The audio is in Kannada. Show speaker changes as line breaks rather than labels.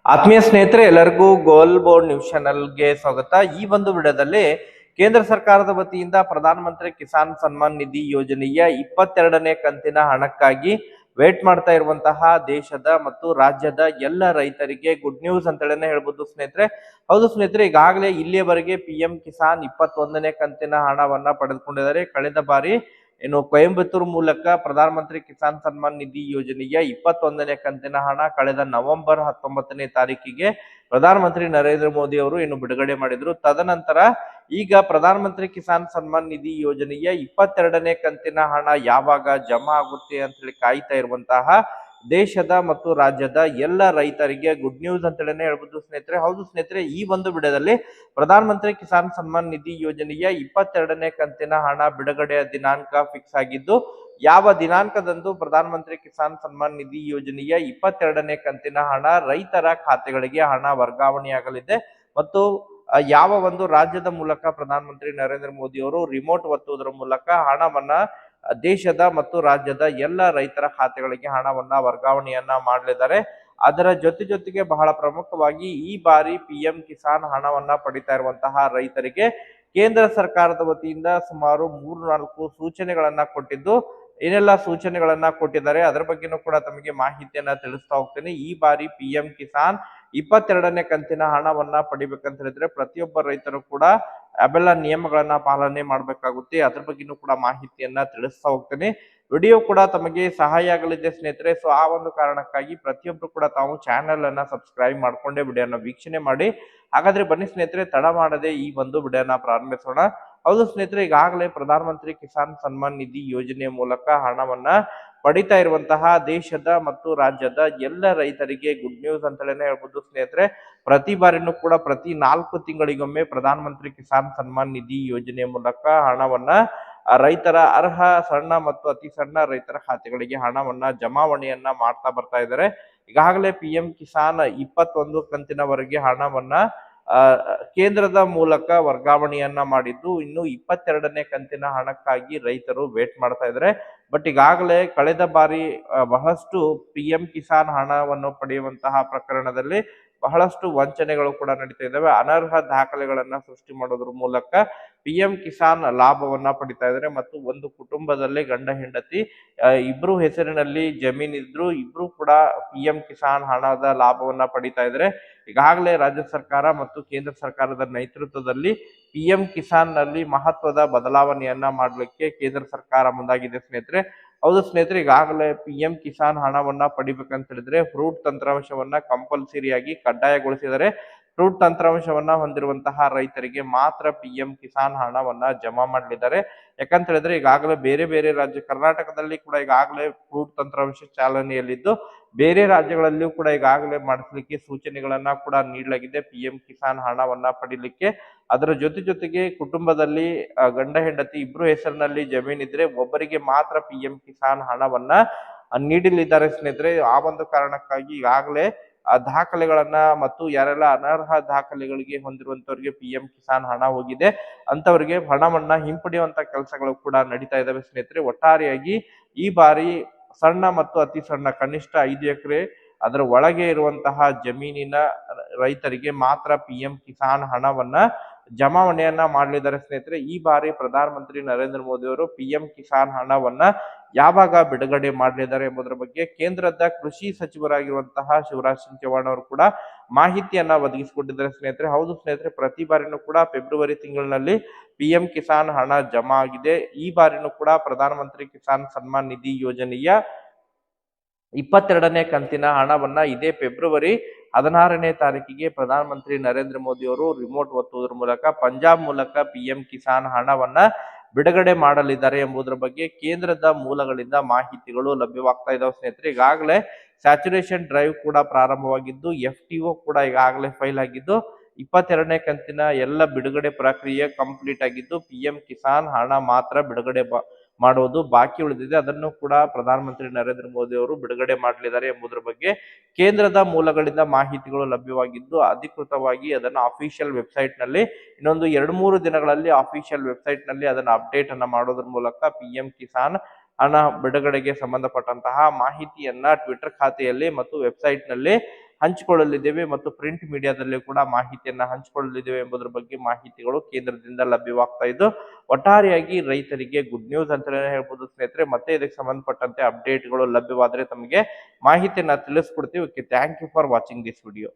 ಆತ್ಮೀಯ ಸ್ನೇಹಿತರೆ, ಎಲ್ಲರಿಗೂ ಗೋಲ್ ಬೋರ್ಡ್ ನ್ಯೂಸ್ ಚಾನೆಲ್ಗೆ ಸ್ವಾಗತ. ಈ ಒಂದು ವಿಡಿಯೋದಲ್ಲಿ ಕೇಂದ್ರ ಸರ್ಕಾರದ ವತಿಯಿಂದ ಪ್ರಧಾನಮಂತ್ರಿ ಕಿಸಾನ್ ಸನ್ಮಾನ್ ನಿಧಿ ಯೋಜನೆಯ 22ನೇ ಕಂತಿನ ಹಣಕ್ಕಾಗಿ ವೇಟ್ ಮಾಡ್ತಾ ಇರುವಂತಹ ದೇಶದ ಮತ್ತು ರಾಜ್ಯದ ಎಲ್ಲ ರೈತರಿಗೆ ಗುಡ್ ನ್ಯೂಸ್ ಅಂತ ಹೇಳ್ಬೋದು ಸ್ನೇಹಿತರೆ. ಹೌದು ಸ್ನೇಹಿತರೆ, ಈಗಾಗಲೇ ಇಲ್ಲಿಯವರೆಗೆ PM ಕಿಸಾನ್ 21ನೇ ಕಂತಿನ ಹಣವನ್ನ ಪಡೆದುಕೊಂಡಿದ್ದಾರೆ. ಕಳೆದ ಬಾರಿ ಕೊಯಂಬತ್ತೂರು ಮೂಲಕ ಪ್ರಧಾನಮಂತ್ರಿ ಕಿಸಾನ್ ಸನ್ಮಾನ್ ನಿಧಿ ಯೋಜನೆಯ 21ನೇ ಕಂತಿನ ಹಣ ಕಳೆದ ನವೆಂಬರ್ 19ನೇ ತಾರೀಕಿಗೆ ಪ್ರಧಾನಮಂತ್ರಿ ನರೇಂದ್ರ ಮೋದಿ ಅವರು ಬಿಡುಗಡೆ ಮಾಡಿದ್ರು. ತದನಂತರ ಈಗ ಪ್ರಧಾನಮಂತ್ರಿ ಕಿಸಾನ್ ಸನ್ಮಾನ್ ನಿಧಿ ಯೋಜನೆಯ 22ನೇ ಕಂತಿನ ಹಣ ಯಾವಾಗ ಜಮಾ ಆಗುತ್ತೆ ಅಂತ ಹೇಳಿ ಕಾಯ್ತಾ ಇರುವಂತಹ ದೇಶದ ಮತ್ತು ರಾಜ್ಯದ ಎಲ್ಲ ರೈತರಿಗೆ ಗುಡ್ ನ್ಯೂಸ್ ಅಂತ ಹೇಳ್ಬೋದು ಸ್ನೇಹಿತರೆ. ಹೌದು ಸ್ನೇಹಿತರೆ, ಈ ಒಂದು ವಿಡಿಯೋದಲ್ಲಿ ಪ್ರಧಾನಮಂತ್ರಿ ಕಿಸಾನ್ ಸನ್ಮಾನ್ ನಿಧಿ ಯೋಜನೆಯ 22ನೇ ಕಂತಿನ ಹಣ ಬಿಡುಗಡೆಯ ದಿನಾಂಕ ಫಿಕ್ಸ್ ಆಗಿದ್ದು, ಯಾವ ದಿನಾಂಕದಂದು ಪ್ರಧಾನಮಂತ್ರಿ ಕಿಸಾನ್ ಸನ್ಮಾನ್ ನಿಧಿ ಯೋಜನೆಯ 22ನೇ ಕಂತಿನ ಹಣ ರೈತರ ಖಾತೆಗಳಿಗೆ ಹಣ ವರ್ಗಾವಣೆಯಾಗಲಿದೆ ಮತ್ತು ಯಾವ ಒಂದು ರಾಜ್ಯದ ಮೂಲಕ ಪ್ರಧಾನಮಂತ್ರಿ ನರೇಂದ್ರ ಮೋದಿ ಅವರು ರಿಮೋಟ್ ಒತ್ತುವುದರ ಮೂಲಕ ಹಣವನ್ನ ದೇಶದ ಮತ್ತು ರಾಜ್ಯದ ಎಲ್ಲ ರೈತರ ಖಾತೆಗಳಿಗೆ ಹಣವನ್ನ ವರ್ಗಾವಣೆಯನ್ನ ಮಾಡಲಿದ್ದಾರೆ. ಅದರ ಜೊತೆಗೆ ಬಹಳ ಪ್ರಮುಖವಾಗಿ ಈ ಬಾರಿ PM ಕಿಸಾನ್ ಹಣವನ್ನ ಪಡಿತಾ ಇರುವಂತಹ ರೈತರಿಗೆ ಕೇಂದ್ರ ಸರ್ಕಾರದ ವತಿಯಿಂದ ಸುಮಾರು 3-4 ಸೂಚನೆಗಳನ್ನ ಕೊಟ್ಟಿದ್ದು, ಏನೆಲ್ಲ ಸೂಚನೆಗಳನ್ನ ಕೊಟ್ಟಿದ್ದಾರೆ ಅದರ ಬಗ್ಗೆನೂ ಕೂಡ ತಮಗೆ ಮಾಹಿತಿಯನ್ನ ತಿಳಿಸ್ತಾ ಹೋಗ್ತೇನೆ. ಈ ಬಾರಿ PM ಕಿಸಾನ್ 22ನೇ ಕಂತಿನ ಹಣವನ್ನ ಪಡಿಬೇಕಂತ ಹೇಳಿದ್ರೆ ಪ್ರತಿಯೊಬ್ಬ ರೈತರು ಕೂಡ ಅವೆಲ್ಲ ನಿಯಮಗಳನ್ನ ಪಾಲನೆ ಮಾಡ್ಬೇಕಾಗುತ್ತೆ. ಅದ್ರ ಬಗ್ಗೆನೂ ಕೂಡ ಮಾಹಿತಿಯನ್ನ ತಿಳಿಸ್ತಾ ಹೋಗ್ತೇನೆ. ವಿಡಿಯೋ ಕೂಡ ತಮಗೆ ಸಹಾಯ ಆಗಲಿದೆ ಸ್ನೇಹಿತರೆ. ಸೊ ಆ ಒಂದು ಕಾರಣಕ್ಕಾಗಿ ಪ್ರತಿಯೊಬ್ರು ಕೂಡ ತಾವು ಚಾನೆಲ್ ಅನ್ನ ಸಬ್ಸ್ಕ್ರೈಬ್ ಮಾಡ್ಕೊಂಡೆ ವಿಡಿಯೋನ ವೀಕ್ಷಣೆ ಮಾಡಿ. ಹಾಗಾದ್ರೆ ಬನ್ನಿ ಸ್ನೇಹಿತರೆ, ತಡ ಮಾಡದೆ ಈ ಒಂದು ವಿಡಿಯೋನ ಪ್ರಾರಂಭಿಸೋಣ. ಹೌದು ಸ್ನೇಹಿತರೆ, ಈಗಾಗಲೇ ಪ್ರಧಾನಮಂತ್ರಿ ಕಿಸಾನ್ ಸನ್ಮಾನ್ ನಿಧಿ ಯೋಜನೆಯ ಮೂಲಕ ಹಣವನ್ನ ಪಡಿತಾ ಇರುವಂತಹ ದೇಶದ ಮತ್ತು ರಾಜ್ಯದ ಎಲ್ಲ ರೈತರಿಗೆ ಗುಡ್ ನ್ಯೂಸ್ ಅಂತ ಹೇಳ್ಬೋದು ಸ್ನೇಹಿತರೆ. ಪ್ರತಿ ಬಾರಿನೂ ಕೂಡ ಪ್ರತಿ 4 ತಿಂಗಳಿಗೊಮ್ಮೆ ಪ್ರಧಾನಮಂತ್ರಿ ಕಿಸಾನ್ ಸನ್ಮಾನ್ ನಿಧಿ ಯೋಜನೆಯ ಮೂಲಕ ಹಣವನ್ನ ರೈತರ ಅರ್ಹ ಸಣ್ಣ ಮತ್ತು ಅತಿ ಸಣ್ಣ ರೈತರ ಖಾತೆಗಳಿಗೆ ಹಣವನ್ನ ಜಮಾವಣೆಯನ್ನ ಮಾಡ್ತಾ ಬರ್ತಾ ಇದ್ದಾರೆ. ಈಗಾಗಲೇ PM ಕಿಸಾನ್ 21 ಕಂತಿನವರೆಗೆ ಹಣವನ್ನ ಕೇಂದ್ರದ ಮೂಲಕ ವರ್ಗಾವಣೆಯನ್ನ ಮಾಡಿದ್ದು, ಇನ್ನು 22ನೇ ಕಂತಿನ ಹಣಕ್ಕಾಗಿ ರೈತರು ವೇಟ್ ಮಾಡ್ತಾ ಇದ್ದಾರೆ. ಬಟ್ ಈಗಾಗಲೇ ಕಳೆದ ಬಾರಿ ಬಹಳಷ್ಟು PM ಕಿಸಾನ್ ಹಣವನ್ನು ಪಡೆಯುವಂತಹ ಪ್ರಕರಣದಲ್ಲಿ ಬಹಳಷ್ಟು ವಂಚನೆಗಳು ಕೂಡ ನಡೀತಾ ಇದ್ದಾವೆ. ಅನರ್ಹ ದಾಖಲೆಗಳನ್ನ ಸೃಷ್ಟಿ ಮಾಡೋದ್ರ ಮೂಲಕ PM ಕಿಸಾನ್ ಲಾಭವನ್ನ ಪಡಿತಾ ಇದ್ದಾರೆ ಮತ್ತು ಒಂದು ಕುಟುಂಬದಲ್ಲಿ ಗಂಡ ಹೆಂಡತಿ ಇಬ್ರು ಹೆಸರಿನಲ್ಲಿ ಜಮೀನ್ ಇದ್ರು ಇಬ್ರು ಕೂಡ PM ಕಿಸಾನ್ ಹಣದ ಲಾಭವನ್ನ ಪಡಿತಾ ಇದ್ದಾರೆ. ಈಗಾಗಲೇ ರಾಜ್ಯ ಸರ್ಕಾರ ಮತ್ತು ಕೇಂದ್ರ ಸರ್ಕಾರದ ನೇತೃತ್ವದಲ್ಲಿ PM ಕಿಸಾನ್ ನಲ್ಲಿ ಮಹತ್ವದ ಬದಲಾವಣೆಯನ್ನ ಮಾಡಲಿಕ್ಕೆ ಕೇಂದ್ರ ಸರ್ಕಾರ ಮುಂದಾಗಿದೆ ಸ್ನೇಹಿತರೆ. ಹೌದು ಸ್ನೇಹಿತರೆ, ಈಗಾಗಲೇ PM ಕಿಸಾನ್ ಹಣವನ್ನ ಪಡಿಬೇಕಂತ ಹೇಳಿದ್ರೆ ಫ್ರೂಟ್ ತಂತ್ರಾಂಶವನ್ನ ಕಂಪಲ್ಸರಿಯಾಗಿ ಕಡ್ಡಾಯಗೊಳಿಸಿದರೆ ಫ್ರೂಟ್ ತಂತ್ರಾಂಶವನ್ನ ಹೊಂದಿರುವಂತಹ ರೈತರಿಗೆ ಮಾತ್ರ PM ಕಿಸಾನ್ ಹಣವನ್ನ ಜಮಾ ಮಾಡಲಿದ್ದಾರೆ. ಯಾಕಂತ ಹೇಳಿದ್ರೆ ಈಗಾಗಲೇ ಬೇರೆ ರಾಜ್ಯ, ಕರ್ನಾಟಕದಲ್ಲಿ ಕೂಡ ಈಗಾಗಲೇ ಫ್ರೂಟ್ ತಂತ್ರಾಂಶ ಚಾಲನೆಯಲ್ಲಿದ್ದು, ಬೇರೆ ರಾಜ್ಯಗಳಲ್ಲಿಯೂ ಕೂಡ ಈಗಾಗಲೇ ಮಾಡಿಸ್ಲಿಕ್ಕೆ ಸೂಚನೆಗಳನ್ನ ಕೂಡ ನೀಡಲಾಗಿದೆ PM ಕಿಸಾನ್ ಹಣವನ್ನ ಪಡಿಲಿಕ್ಕೆ. ಅದರ ಜೊತೆಗೆ ಕುಟುಂಬದಲ್ಲಿ ಗಂಡ ಹೆಂಡತಿ ಇಬ್ರು ಹೆಸರಿನಲ್ಲಿ ಜಮೀನ್ ಇದ್ರೆ ಒಬ್ಬರಿಗೆ ಮಾತ್ರ PM ಕಿಸಾನ್ ಹಣವನ್ನ ನೀಡಲಿದ್ದಾರೆ ಸ್ನೇಹಿತರೆ. ಆ ಒಂದು ಕಾರಣಕ್ಕಾಗಿ ಈಗಾಗಲೇ ದಾಖಲೆಗಳನ್ನ ಮತ್ತು ಯಾರೆಲ್ಲ ಅನರ್ಹ ದಾಖಲೆಗಳಿಗೆ ಹೊಂದಿರುವಂತವರಿಗೆ PM ಕಿಸಾನ್ ಹಣ ಹೋಗಿದೆ ಅಂತವರಿಗೆ ಹಣವನ್ನ ಹಿಂಪಡೆಯುವಂತ ಕೆಲಸಗಳು ಕೂಡ ನಡೀತಾ ಇದಾವೆ ಸ್ನೇಹಿತರೆ. ಒಟ್ಟಾರೆಯಾಗಿ ಈ ಬಾರಿ ಸಣ್ಣ ಮತ್ತು ಅತಿ ಸಣ್ಣ ಕನಿಷ್ಠ 5 ಎಕರೆ ಅದರ ಒಳಗೆ ಇರುವಂತಹ ಜಮೀನಿನ ರೈತರಿಗೆ ಮಾತ್ರ PM ಕಿಸಾನ್ ಹಣವನ್ನ ಜಮಾವಣೆಯನ್ನ ಮಾಡಲಿದ್ದಾರೆ ಸ್ನೇಹಿತರೆ. ಈ ಬಾರಿ ಪ್ರಧಾನಮಂತ್ರಿ ನರೇಂದ್ರ ಮೋದಿ ಅವರು PM ಕಿಸಾನ್ ಹಣವನ್ನ ಯಾವಾಗ ಬಿಡುಗಡೆ ಮಾಡಲಿದ್ದಾರೆ ಎಂಬುದರ ಬಗ್ಗೆ ಕೇಂದ್ರದ ಕೃಷಿ ಸಚಿವರಾಗಿರುವಂತಹ ಶಿವರಾಜ್ ಸಿಂಗ್ ಚೌಹಾಣ್ ಅವರು ಕೂಡ ಮಾಹಿತಿಯನ್ನ ಒದಗಿಸಿಕೊಟ್ಟಿದ್ದಾರೆ ಸ್ನೇಹಿತರೆ. ಹೌದು ಸ್ನೇಹಿತರೆ, ಪ್ರತಿ ಬಾರಿನೂ ಕೂಡ ಫೆಬ್ರವರಿ ತಿಂಗಳಿನಲ್ಲಿ PM ಕಿಸಾನ್ ಹಣ ಜಮಾ ಆಗಿದೆ. ಈ ಬಾರಿನೂ ಕೂಡ ಪ್ರಧಾನಮಂತ್ರಿ ಕಿಸಾನ್ ಸನ್ಮಾನ್ ನಿಧಿ ಯೋಜನೆಯ 22ನೇ ಕಂತಿನ ಹಣವನ್ನ ಇದೇ ಫೆಬ್ರವರಿ 16ನೇ ತಾರೀಕಿಗೆ ಪ್ರಧಾನಮಂತ್ರಿ ನರೇಂದ್ರ ಮೋದಿ ಅವರು ರಿಮೋಟ್ ಒತ್ತುವುದರ ಮೂಲಕ ಪಂಜಾಬ್ ಮೂಲಕ PM ಕಿಸಾನ್ ಹಣವನ್ನ ಬಿಡುಗಡೆ ಮಾಡಲಿದ್ದಾರೆ ಎಂಬುದರ ಬಗ್ಗೆ ಕೇಂದ್ರದ ಮೂಲಗಳಿಂದ ಮಾಹಿತಿಗಳು ಲಭ್ಯವಾಗ್ತಾ ಇದಾವೆ ಸ್ನೇಹಿತರೆ. ಈಗಾಗಲೇ ಸ್ಯಾಚುರೇಷನ್ ಡ್ರೈವ್ ಕೂಡ ಪ್ರಾರಂಭವಾಗಿದ್ದು, FTO ಕೂಡ ಈಗಾಗಲೇ ಫೈಲ್ ಆಗಿದ್ದು, 22ನೇ ಕಂತಿನ ಎಲ್ಲ ಬಿಡುಗಡೆ ಪ್ರಕ್ರಿಯೆ ಕಂಪ್ಲೀಟ್ ಆಗಿದ್ದು, PM ಕಿಸಾನ್ ಹಣ ಮಾತ್ರ ಬಿಡುಗಡೆ ಮಾಡುವುದು ಬಾಕಿ ಉಳಿದಿದೆ. ಅದನ್ನು ಕೂಡ ಪ್ರಧಾನಮಂತ್ರಿ ನರೇಂದ್ರ ಮೋದಿ ಅವರು ಬಿಡುಗಡೆ ಮಾಡಲಿದ್ದಾರೆ ಎಂಬುದರ ಬಗ್ಗೆ ಕೇಂದ್ರದ ಮೂಲಗಳಿಂದ ಮಾಹಿತಿಗಳು ಲಭ್ಯವಾಗಿದ್ದು, ಅಧಿಕೃತವಾಗಿ ಅದನ್ನು ಅಫಿಷಿಯಲ್ ವೆಬ್ಸೈಟ್ ನಲ್ಲಿ ಇನ್ನೊಂದು 2-3 ದಿನಗಳಲ್ಲಿ ಅಫಿಷಿಯಲ್ ವೆಬ್ಸೈಟ್ ನಲ್ಲಿ ಅದನ್ನ ಅಪ್ಡೇಟ್ ಅನ್ನ ಮಾಡೋದ್ರ ಮೂಲಕ PM ಕಿಸಾನ್ ಹಣ ಬಿಡುಗಡೆಗೆ ಸಂಬಂಧಪಟ್ಟಂತಹ ಮಾಹಿತಿಯನ್ನ ಟ್ವಿಟರ್ ಖಾತೆಯಲ್ಲಿ ಮತ್ತು ವೆಬ್ಸೈಟ್ ನಲ್ಲಿ ಹಂಚಿಕೊಳ್ಳಲಿದ್ದೇವೆ ಮತ್ತು ಪ್ರಿಂಟ್ ಮೀಡಿಯಾದಲ್ಲಿ ಕೂಡ ಮಾಹಿತಿಯನ್ನ ಹಂಚಿಕೊಳ್ಳಲಿದ್ದೇವೆ ಎಂಬುದರ ಬಗ್ಗೆ ಮಾಹಿತಿಗಳು ಕೇಂದ್ರದಿಂದ ಲಭ್ಯವಾಗ್ತಾ ಇದ್ದು ಒಟ್ಟಾರೆಯಾಗಿ ರೈತರಿಗೆ ಗುಡ್ ನ್ಯೂಸ್ ಅಂತಾನೆ ಹೇಳ್ಬೋದು ಸ್ನೇಹಿತರೆ. ಮತ್ತೆ ಇದಕ್ಕೆ ಸಂಬಂಧಪಟ್ಟಂತೆ ಅಪ್ಡೇಟ್ಗಳು ಲಭ್ಯವಾದರೆ ತಮಗೆ ಮಾಹಿತಿಯನ್ನ ತಿಳಿಸ್ಕೊಡ್ತೀವಿ. Okay, thank you for watching this video.